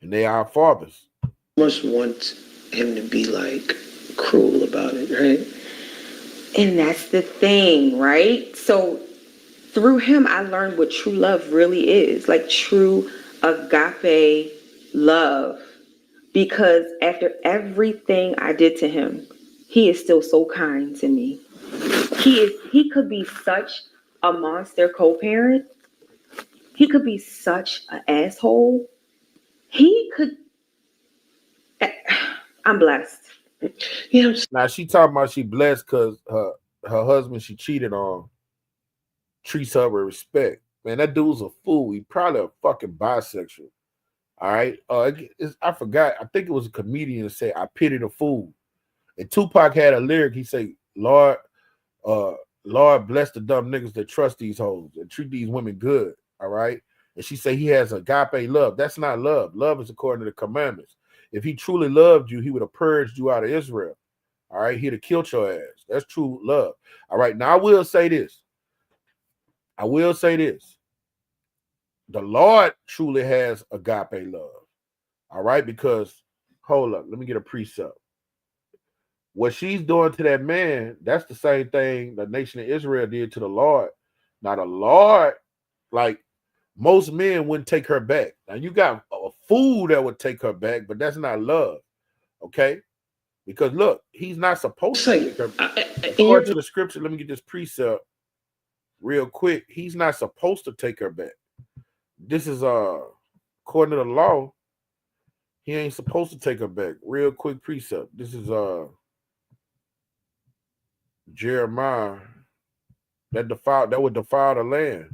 And they are our fathers. Must want him to be like cruel about it, right? And that's the thing, right? So through him, I learned what true love really is, like true agape love. Because after everything I did to him, he is still so kind to me. He could be such a monster co-parent. He could be such an asshole. I'm blessed. Yeah. Now she talking about she blessed because her husband she cheated on treats her with respect. Man, that dude's a fool. He probably a fucking bisexual. All right. I forgot. I think it was a comedian that said, "I pity the fool." And Tupac had a lyric. He said, Lord bless the dumb niggas that trust these hoes and treat these women good. All right. And she said he has agape love. That's not love. Love is according to the commandments. If he truly loved you, he would have purged you out of Israel. All right. He'd have killed your ass. That's true love. All right. Now I will say this. The Lord truly has agape love. All right. Because hold up. Let me get a precept. What she's doing to that man, that's the same thing the nation of Israel did to the Lord. Now, the Lord, like most men wouldn't take her back. Now, you got a fool that would take her back, but that's not love. Okay? Because look, he's not supposed to take her back. According to the scripture, let me get this precept real quick. He's not supposed to take her back. This is according to the law, he ain't supposed to take her back. Real quick precept. This is Jeremiah that would defile the land,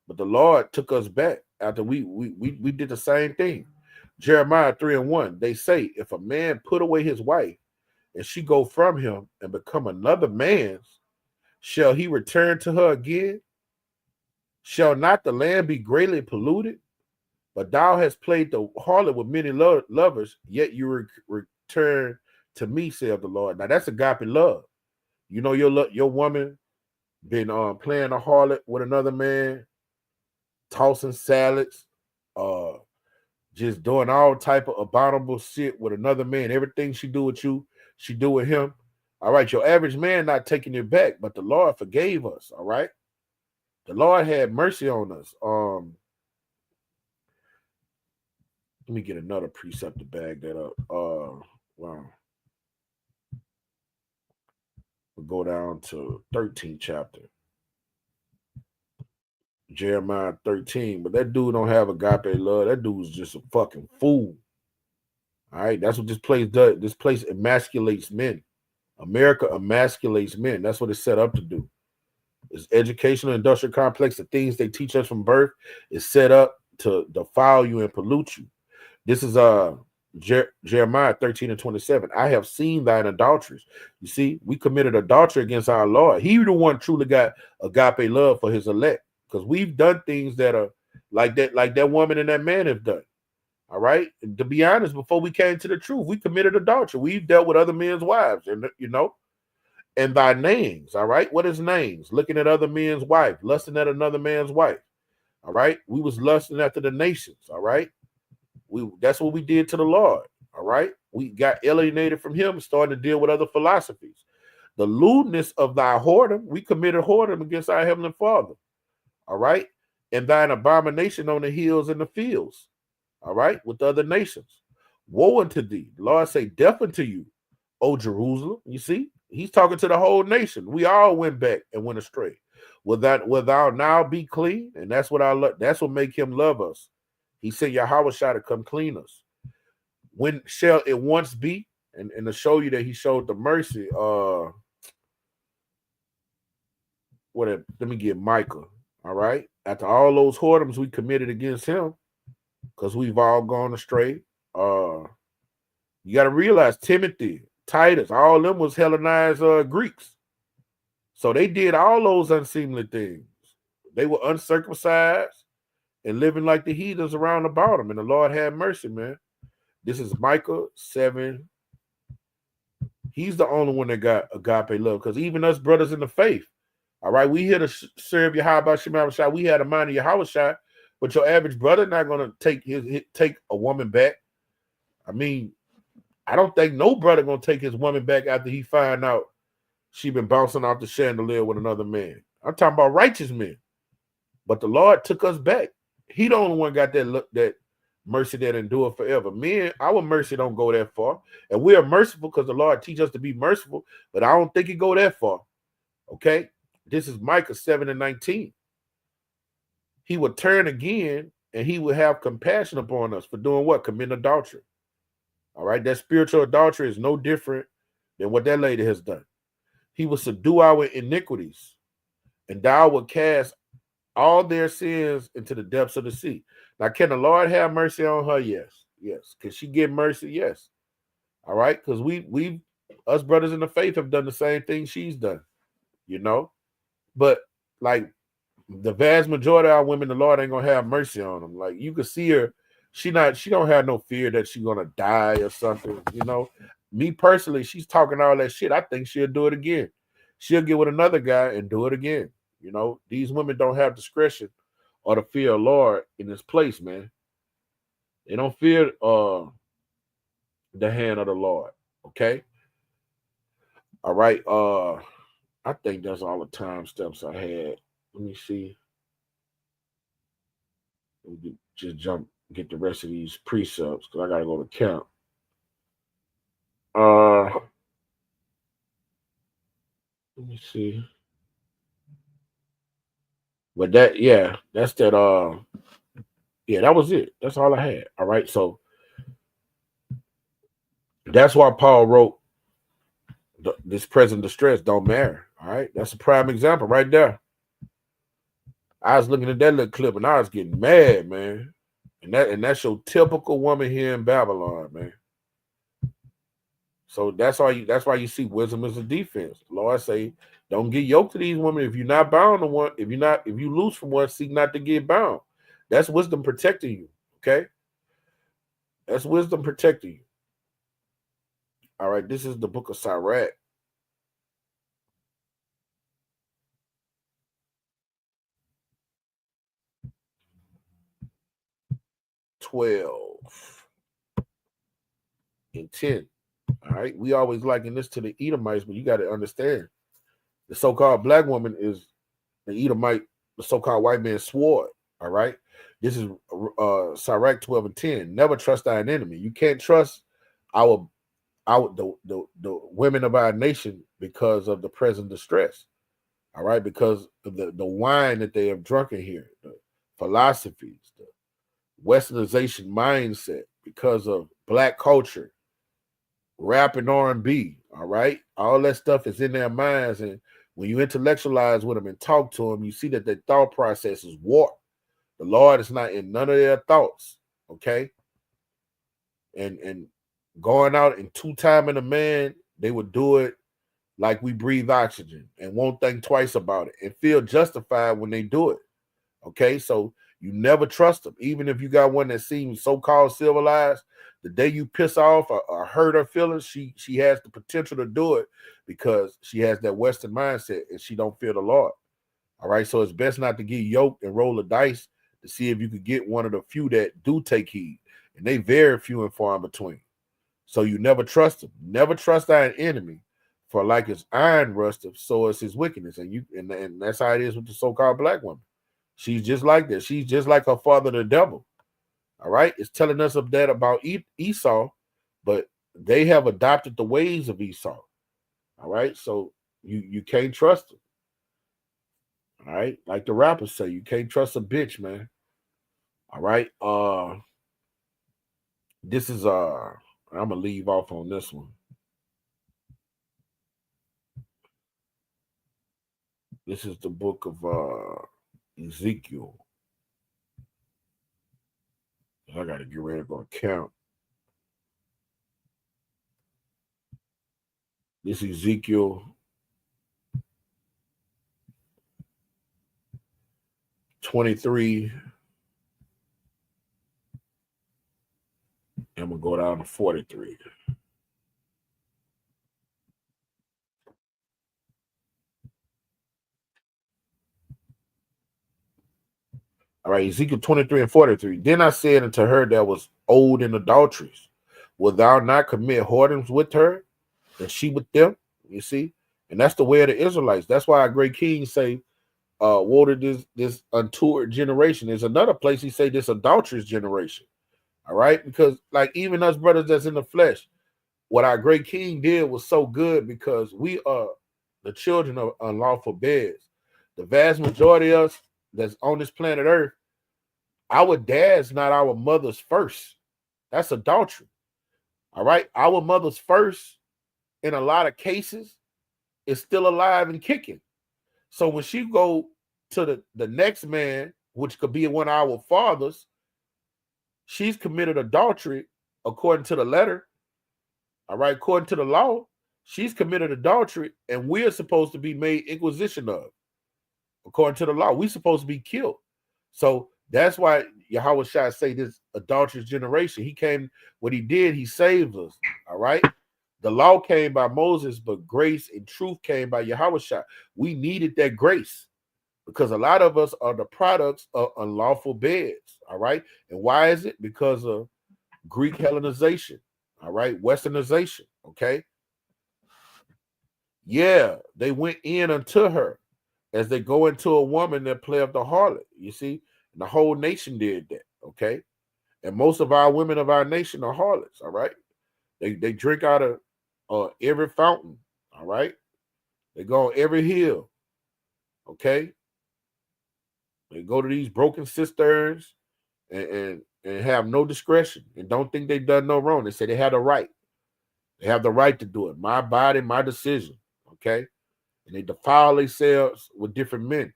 but the Lord took us back after we did the same thing. Jeremiah 3:1. They say, if a man put away his wife and she go from him and become another man's, shall he return to her again? Shall not the land be greatly polluted? But thou hast played the harlot with many lovers, yet you return to me, saith the Lord. Now that's agape love. You know your woman been playing a harlot with another man, tossing salads, just doing all type of abominable shit with another man. Everything she do with you, she do with him. All right, your average man not taking it back, but the Lord forgave us. All right, the Lord had mercy on us. Let me get another precept to bag that up. Wow. We'll go down to 13th chapter. Jeremiah 13. But that dude don't have agape love. That dude's just a fucking fool. All right. That's what this place does. This place emasculates men. America emasculates men. That's what it's set up to do. It's educational industrial complex. The things they teach us from birth is set up to defile you and pollute you. This is Jeremiah 13:27. I have seen thine adulteries. You see, we committed adultery against our Lord. He the one truly got agape love for his elect, because we've done things that are like that woman and that man have done. All right. And to be honest, before we came to the truth, we committed adultery. We've dealt with other men's wives, and and thy names. All right. What is names? Looking at other men's wife, lusting at another man's wife. All right. We was lusting after the nations. All right. That's what we did to the Lord. All right. We got alienated from him and started to deal with other philosophies. The lewdness of thy whoredom, we committed whoredom against our heavenly Father. All right. And thine abomination on the hills and the fields. All right. With the other nations. Woe unto thee. The Lord say, death unto you, O Jerusalem. You see, he's talking to the whole nation. We all went back and went astray. Will thou now be clean? And that's what that's what make him love us. He said, Yahweh shall to come clean us. When shall it once be? And to show you that he showed the mercy, let me get Micah. All right. After all those whoredoms we committed against him, because we've all gone astray. You got to realize Timothy, Titus, all of them was Hellenized Greeks. So they did all those unseemly things. They were uncircumcised and living like the heathens around about them. And the Lord had mercy, man. This is Micah 7. He's the only one that got agape love, because even us brothers in the faith, all right, we here to serve Yahweh Shema Shai. We had a mind of Yahweh Shai, but your average brother not going to take a woman back. I mean, I don't think no brother going to take his woman back after he find out she been bouncing off the chandelier with another man. I'm talking about righteous men. But the Lord took us back. He the only one got that mercy that endure forever. Men, our mercy don't go that far. And we are merciful because the Lord teach us to be merciful, but I don't think it go that far. Okay? This is Micah 7:19. He would turn again and he would have compassion upon us for doing what? Committing adultery. All right? That spiritual adultery is no different than what that lady has done. He will subdue our iniquities, and thou will cast all their sins into the depths of the sea. Now, can the Lord have mercy on her? Yes. Yes. Can she get mercy? Yes. All right. Because we us brothers in the faith have done the same thing she's done, you know. But like the vast majority of our women, the Lord ain't gonna have mercy on them. Like you can see her, she don't have no fear that she's gonna die or something, you know. Me personally, she's talking all that shit. I think she'll do it again. She'll get with another guy and do it again. You know, these women don't have discretion or the fear of Lord in this place, man. They don't fear the hand of the Lord. Okay. All right. I think that's all the time steps I had. Let me see. Let me just get the rest of these precepts because I gotta go to camp. Let me see. But that's that. Yeah, that was it. That's all I had. All right. So that's why Paul wrote this present distress don't marry. All right. That's a prime example right there. I was looking at that little clip and I was getting mad, man. And that's your typical woman here in Babylon, man. So that's why you see wisdom as a defense. The Lord say, don't get yoked to these women. If you're not bound to one, if you lose from one, seek not to get bound. That's wisdom protecting you. Okay. That's wisdom protecting you. All right. This is the book of Sirach. and 10. All right. We always liken this to the Edomites, but you got to understand the so-called black woman is the Edomite, the so-called white man's sword. All right. This is Sirach 12:10. Never trust thine enemy. You can't trust the women of our nation because of the present distress. All right, because of the wine that they have drunken here, the philosophies, the westernization mindset, because of black culture, rap and R&B. All right, all that stuff is in their minds, and when you intellectualize with them and talk to them, you see that their thought process is warped. The Lord is not in none of their thoughts. Okay, and going out and two-timing a man, they would do it like we breathe oxygen and won't think twice about it and feel justified when they do it. Okay, so you never trust them. Even if you got one that seems so-called civilized, the day you piss off or hurt her feelings, she has the potential to do it because she has that Western mindset and she don't fear the Lord. All right, so it's best not to get yoked and roll the dice to see if you could get one of the few that do take heed, and they very few and far in between. So you never trust them. Never trust thine enemy, for like his iron rusteth, so is his wickedness. And that's how it is with the so-called black woman. She's just like that. She's just like her father, the devil. All right. It's telling us of that about Esau, but they have adopted the ways of Esau. All right. So you can't trust them. All right. Like the rappers say, you can't trust a bitch, man. All right. This is I'm gonna leave off on this one. This is the book of Ezekiel. I got to get ready to go count. This Ezekiel 23. I'm gonna go down to 43. All right, Ezekiel 23 and 43. Then I said unto her that was old in adulteries, wilt thou not commit whoredoms with her, and she with them? You see, and that's the way of the Israelites. That's why our great king say, woe to this untoward generation. There's another place he say this adulterous generation. All right, because like even us brothers that's in the flesh, what our great king did was so good because we are the children of unlawful beds. The vast majority of us that's on this planet Earth, our dad's not our mother's first. That's adultery. All right. Our mother's first, in a lot of cases, is still alive and kicking. So when she go to the next man, which could be one of our fathers, she's committed adultery according to the letter. All right. According to the law, she's committed adultery, and we're supposed to be made inquisition of. According to the law, we're supposed to be killed. So that's why Yahweh Shai say this adulterous generation. He came, what he did, he saved us. All right. The law came by Moses, but grace and truth came by Yahweh Shai. We needed that grace because a lot of us are the products of unlawful beds. All right. And why is it? Because of Greek Hellenization. All right. Westernization. Okay. Yeah. They went in unto her as they go into a woman that play up the harlot. You see, and the whole nation did that. Okay. And most of our women of our nation are harlots. All right. They drink out of every fountain. All right. They go on every hill. Okay. They go to these broken cisterns and have no discretion and don't think they've done no wrong. They say they have the right. They have the right to do it. My body, my decision. Okay. And they defile themselves with different men.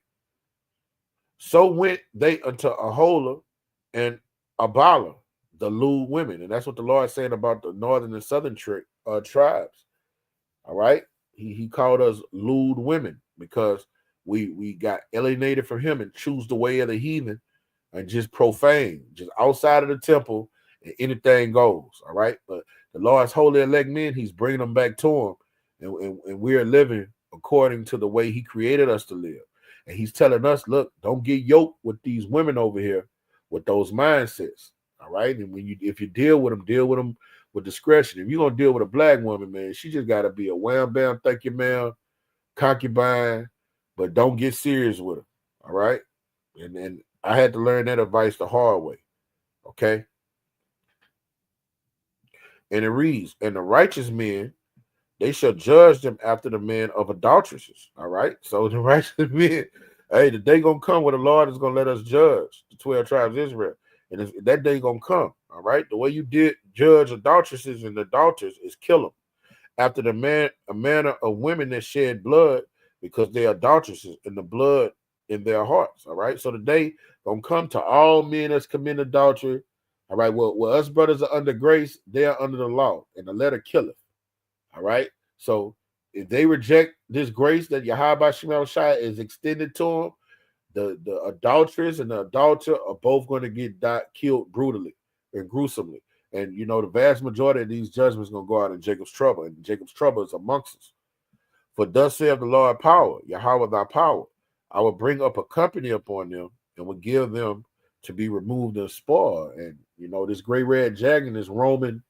So went they unto Aholah and Abala, the lewd women. And that's what the Lord is saying about the northern and southern tribes. All right. He called us lewd women because we got alienated from him and choose the way of the heathen and just profane, just outside of the temple, and anything goes. All right. But the Lord's holy elect men, he's bringing them back to him. And we're living according to the way he created us to live. And he's telling us, look, don't get yoked with these women over here with those mindsets. All right. And if you deal with them with discretion. If you're going to deal with a black woman, man, she just got to be a wham bam, thank you, ma'am, concubine, but don't get serious with her. All right. And I had to learn that advice the hard way. Okay. And it reads, and the righteous men, they shall judge them after the men of adulteresses. All right. So the righteous men, hey, the day gonna come where the Lord is gonna let us judge the 12 tribes of Israel. And that day gonna come. All right. The way you did judge adulteresses and adulterers is kill them. After a manner of women that shed blood because they are adulteresses and the blood in their hearts. All right. So the day gonna come to all men that's committing adultery. All right. Well, us brothers are under grace, they are under the law, and the letter killeth. All right. So if they reject this grace that Yahweh Shemel Shai is extended to them, the adulteress and the adulterer are both going to get killed brutally and gruesomely. And you know, the vast majority of these judgments are going to go out in Jacob's trouble, and Jacob's trouble is amongst us. For thus saith the Lord power, Yahweh thy power, I will bring up a company upon them and will give them to be removed and spoiled. And you know, this great red dragon, this Roman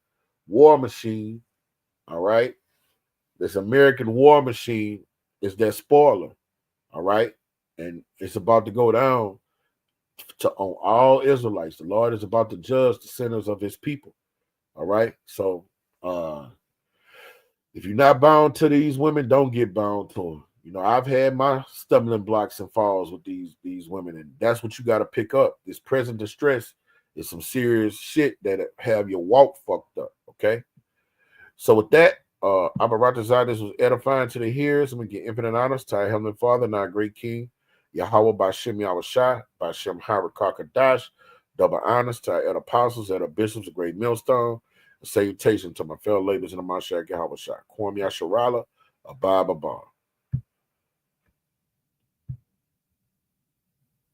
war machine, all right, this American war machine is that spoiler, all right, and it's about to go down on all Israelites. The Lord is about to judge the sinners of his people, all right. So if you're not bound to these women, don't get bound to them. You know, I've had my stumbling blocks and falls with these women, and that's what you got to pick up. This present distress is some serious shit that have your walk fucked up. Okay, so with that, Abaratazai, this was edifying to the hearers, and we get infinite honors to our Heavenly Father and our great King, Yahweh Bashem Yahushai, Bashem Harakakadash, double honors to our apostles, our bishops, a great millstone, a salutation to my fellow ladies in the Mashiach Yahushai, Kwam Yasharala, Abba Baba.